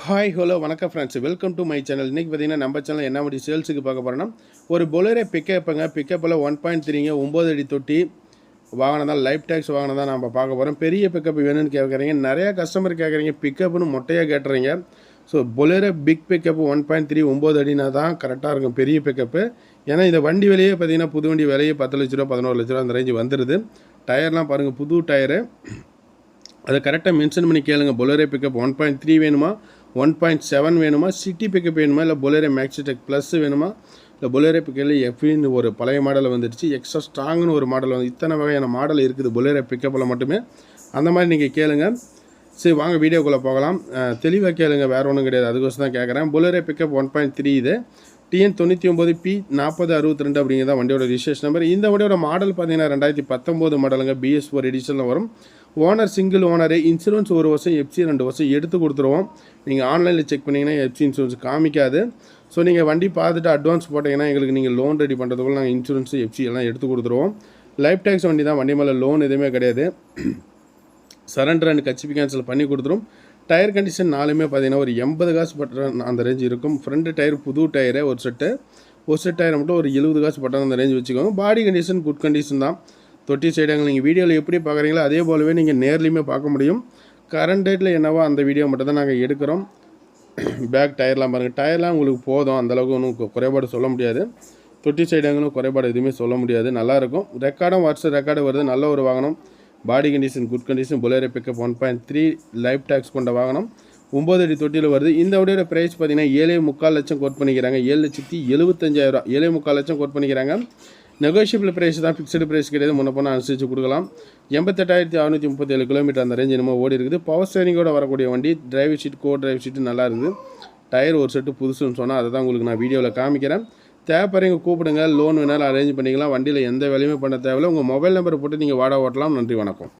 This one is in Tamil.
ஹாய் ஹலோ வணக்கம் friends, welcome to my channel. இன்றைக்கி பார்த்தீங்கன்னா நம்ம சேனல் என்ன மாதிரி சேல்ஸுக்கு பார்க்க போகிறோன்னா ஒரு பொலேரோ பிக்கப்புங்க. பிக்கப்பில் 1.3ங்க 9 அடி தொட்டி வாங்கினதான், லைஃப் டேக்ஸ் வாங்கினதான் நம்ம பார்க்க போகிறோம். பெரிய பிக்கப் வேணும்னு கேட்குறீங்க, நிறையா கஸ்டமர் கேட்குறீங்க, பிக்கப்புன்னு மொட்டையாக கேட்டுறீங்க. ஸோ பொலேரோ பிக் பிக்கப் 1.3 9 அடினா தான் கரெக்டாக இருக்கும் பெரிய பிக்கப்பு. ஏன்னா இந்த வண்டி விலையே பார்த்தீங்கன்னா புது வண்டி விலையே 10 லட்ச ரூபா 11 லட்ச ரூபா அந்த ரேஞ்சு வந்துடுது. டயர்லாம் பாருங்கள், புது டயரு. அதை கரெக்டாக மென்ஷன் பண்ணி கேளுங்க. பொலேரோ பிக்கப் 1.3 வேணுமா, 1.7 வேணுமா, சிட்டி பிக்கப் வேணுமா, இல்லை பொலேரோ மேக்ஸிடெக் ப்ளஸ் வேணுமா, இல்லை பொலேரோ பிக்கப்பில் எஃப்இன்னு ஒரு பழைய மாடல் வந்துடுச்சு, எக்ஸ்ட்ரா ஸ்ட்ராங்னு ஒரு மாடல் வந்து, இத்தனை வகையான மாடல் இருக்குது பொலேரோ பிக்கப்பில் மட்டுமே. அந்த மாதிரி நீங்கள் கேளுங்க. சரி வாங்க வீடியோக்குள்ளே போகலாம். தெளிவாக கேளுங்க, வேறு ஒன்றும் கிடையாது, அதுக்கோசம் தான் கேட்குறேன். பொலேரோ பிக்கப் 1.3 இது TN 99P4062 அப்படிங்கிறத வண்டியோட ரிஜிஸ்ட்ரேஷன் நம்பர். இந்த வண்டியோட மாடல் பார்த்தீங்கன்னா 2019 மாடலுங்க. BS4 எடிஷனில் வரும். Owner single owner. இன்சூரன்ஸ் 1 வருஷம், எஃப்சி 2 வருஷம் எடுத்து கொடுத்துருவோம். நீங்கள் ஆன்லைனில் செக் பண்ணிங்கன்னா எஃப்சி இன்சூரன்ஸ் காமிக்காது. ஸோ நீங்கள் வண்டி பார்த்துட்டு அட்வான்ஸ் போட்டிங்கன்னா எங்களுக்கு நீங்கள் லோன் ரெடி பண்ணுறதுக்குள்ள நாங்கள் இன்சூரன்ஸ் எஃப்சி எல்லாம் எடுத்து கொடுத்துருவோம். லைஃப் டேக்ஸ் வண்டி தான், வண்டி மேலே லோன் எதுவுமே கிடையாது. சரண்டர் அண்ட் கச்சிபி கேன்சல் பண்ணி கொடுத்துரும். டயர் கண்டிஷன் நாலுமே பார்த்தீங்கன்னா ஒரு 80 காசு பட்டுற அந்த ரேஞ்ச் இருக்கும். ஃப்ரண்ட் டயர் புது டயரு ஒரு செட் டயரை மட்டும் ஒரு 70 காசு பட்டன் அந்த ரேஞ்ச் வச்சுக்கோங்க. பாடி கண்டிஷன் குட் கண்டிஷன் தான். தொட்டி சைடுங்க நீங்கள் வீடியோவில் எப்படி பார்க்குறீங்களோ அதே போலவே நீங்கள் நேர்லையுமே பார்க்க முடியும். கரண்ட் டேட்டில் என்னவோ அந்த வீடியோ மட்டும் தான் நாங்கள் எடுக்கிறோம். பேக் டயர்லாம் பாருங்கள், டயர்லாம் உங்களுக்கு போதும், அந்தளவுக்கு ஒன்றும் குறைபாடு சொல்ல முடியாது. தொட்டி சைடுங்களும் குறைபாடு எதுவுமே சொல்ல முடியாது, நல்லாயிருக்கும். ரெக்கார்டும் வருஷம் ரெக்கார்டு வருது, நல்ல ஒரு வாகனம். Body condition good condition. Bolero pickup 1.3 life tax கொண்ட வாகனம். 9 அடி தொட்டியில் வருது. இந்த வண்டியோட ப்ரைஸ் பார்த்தீங்கன்னா 7.25 லட்சம் கோட் பண்ணிக்கிறாங்க. 7,75,000, 7.25 லட்சம் கோட் பண்ணிக்கிறாங்க. நெகோஷியபிள் ப்ரைஸ் தான், ஃபிக்ஸ்டு ப்ரைஸ் கிடையாது. முன்ன போனால் அனுசரித்து கொடுக்கலாம். 88,637 கிலோமீட்டர் அந்த ரேஞ்ச் என்னமோ ஓடி இருக்குது. பவர் ஸ்டேரிங்கோட வரக்கூடிய வண்டி. Driver seat, co driver seat நல்லா இருக்குது. டயர் ஒரு செட்டு புதுசுன்னு சொன்னால் அதை தான் உங்களுக்கு நான் வீடியோவில் காமிக்கிறேன். தேவைப்படுறீங்க கூப்பிடுங்க, லோன் வேணாலும் அரேஞ்ச் பண்ணிக்கலாம். வண்டியில் எந்த வேலையுமே பண்ண தேவையில்லை. உங்கள் மொபைல் நம்பரை போட்டு நீங்கள் வாடகை ஓட்டலாம். நன்றி, வணக்கம்.